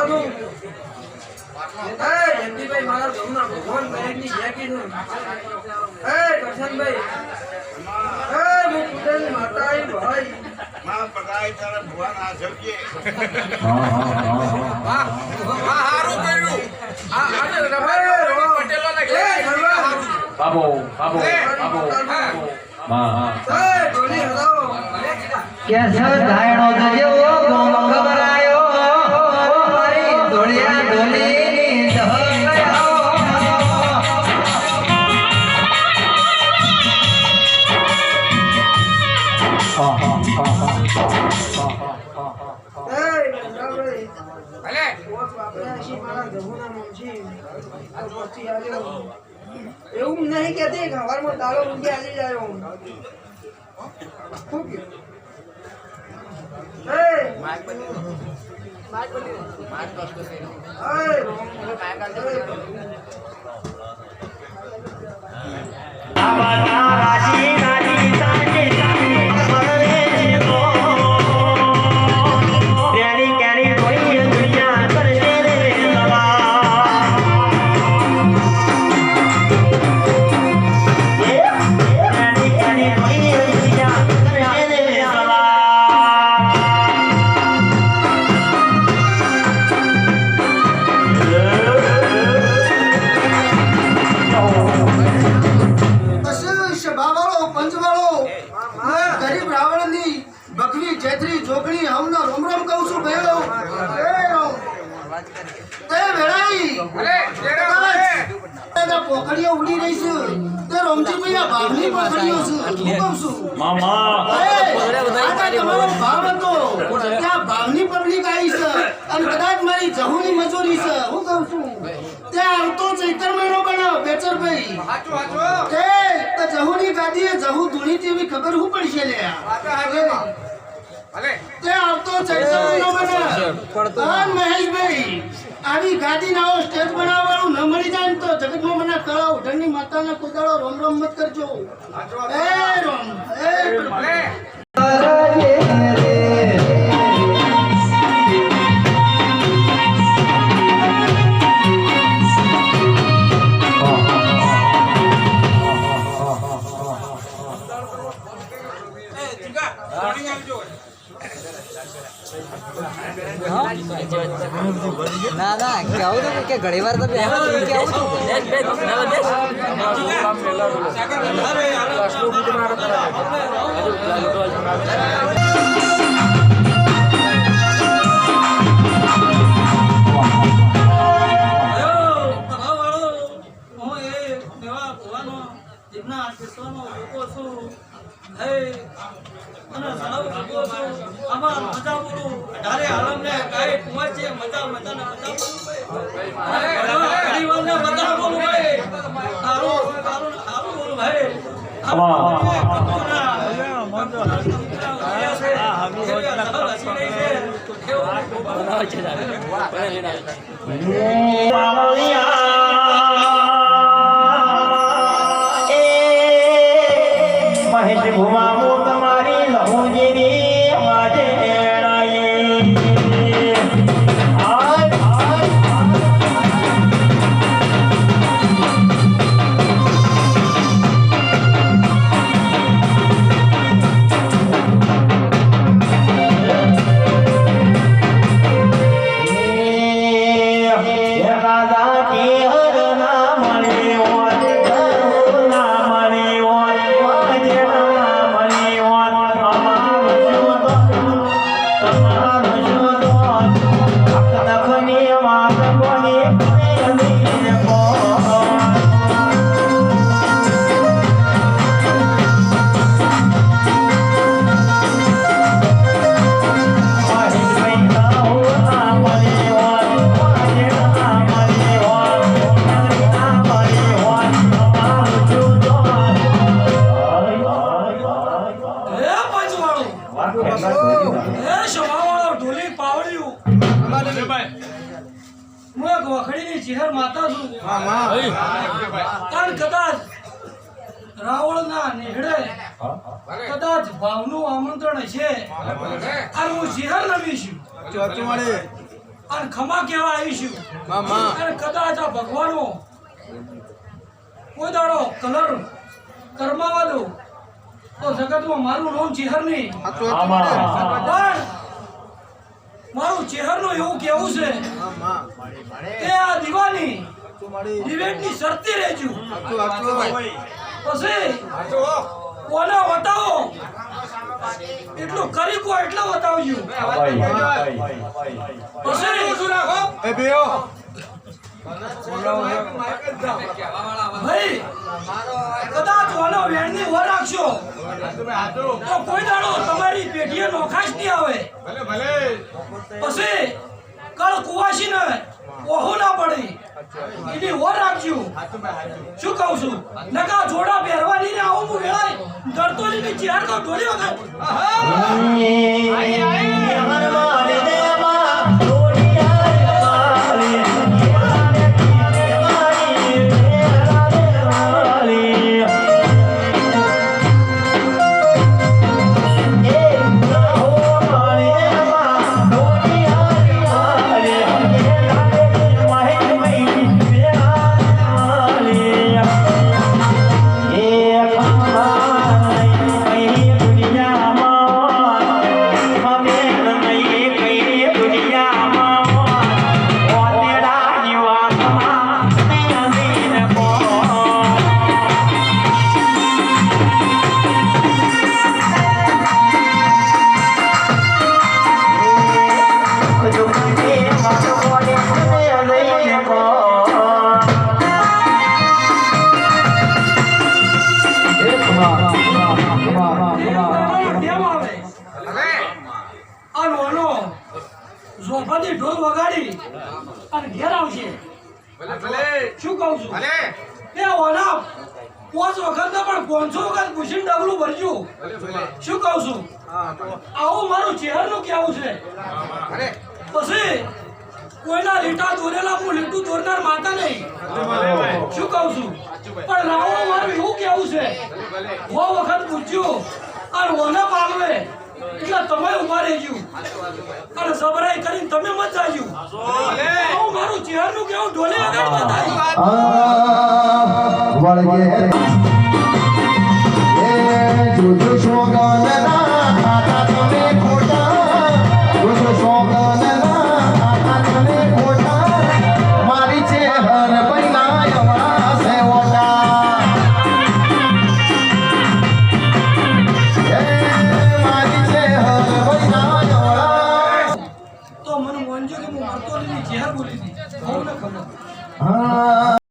નું એ જયંતિભાઈ મારા ગામના ભગવાન બહેનની જય કીધું એ કરશનભાઈ એ હું કુદરત માતા આઈ ભાઈ માં પગાઈ તારે ભગવાન આ જગ્યે વાહ વાહ હારું કર્યું આ આજે રબાઈ પટેલો ને કે બાબો બાબો બાબો હા એ ઢોલી હલાવો કેસો ધાયણો જજો ગોમંગ બરાયો મારી ધોળિયા ઢોલીની દહકયો એ નંદાભાઈ ભલે કોચ વાપર્યા છે મારા જમુના મમજી આ જોસ્તી આવ્યો એવું નહીં કહેતી કે હવારમાં દાડો ઊંઘી આવી જાય હું શું કીધું એ જોગણી હમનો રોમ રોમ કહું છું ભયો એ વેળાઈ ભલે જેડા ભલે તે પોખડીઓ ઉડી રહી છે તે રોમજી ભૈયા ભાવની પોખડીઓ છે હું કહું છું મામા આ તમારો ભાવ હતો ત્યાં ભાવની પબ્લિક આવી છે અને કદાચ મારી જહુની મજૂરી છે હું કહું છું ત્યાં આવતો ચૈતર મહિનો બનાવ બેચરભાઈ હાચો હાચો તે જહુની ગાદીએ જહુ ધૂણી તેવી ખબર હું પડશે લે ભલે તે આવતો ચૈતર મહિનો બનાવ મહેશભાઈ આવી ગાદી નાઓ સ્ટેજ બનાવવાનું ન મળી જાય ને તો જગતમાં મને કળાવ ઉઢણની માતાના કુદાળો રોમ રોમ મત કરજો એ રોમ એ ભલે ના ના કેવું તો કે ઘણી વાર તો કેવું મહેશ ભુવા તમારી લહુ જેવી વાજે કદાચ ભાવનું આમંત્રણ છે અને હું શિહર નમી છું અને ખમા કેવા આવીશું અને કદાચ આ ભગવાનો કોઈ દાડો કલર કરમાવા દો તો જગતમાં મારું નામ ચેહર નહીં. પણ મારું ચેહરનું એવું કેવું છે કે આ દિવાની દિવેટની શરતી રહેજો. પછી કોને બતાવો એટલું કરી કો એટલો બતાવજો. પછી ભાઈ કદાચ ઓનો વેણની ઓર રાખશો તો કોઈ દાડો તમારી પેઢીએ નોખાશ નહીં આવે. પછી કળ કુવાસી ને ઓહો ના પડે એની ઓર રાખજો. શું કહું છું નકા જોડા પહેરવાની ને આવું હું વેળાય ડરતો ની ચેર તો ઢોળી વખત ઝોફાથી ઢોલ વગાડી અને ઘેર આવશે. શું કહું છું એ ઓના 5 વખત ને પણ 500 વખત પૂછીને ડગલું ભરજો. શું કહું છું આવું મારું ચહેરનું કેવું છે. પછી કોઈના લીટા દોરેલા હું લીટું દોરનાર માતા નહીં. શું કહું છું પણ રાવણો મારું એવું કેવું છે 100 વખત પૂછ્યું અને ઓના પાલવે એટલે તમે ઉભા રહેજો અને સબરાઈ કરીને તમે મત જાજો. આવું મારું ચહેરનું કેવું ઢોલે આગળ બતાવી. મારી ચેહર પૈલા છે તો મને મોંજો કે હું મરતો નહીં ચહેર બોલી દી. બહુ ન ખબર.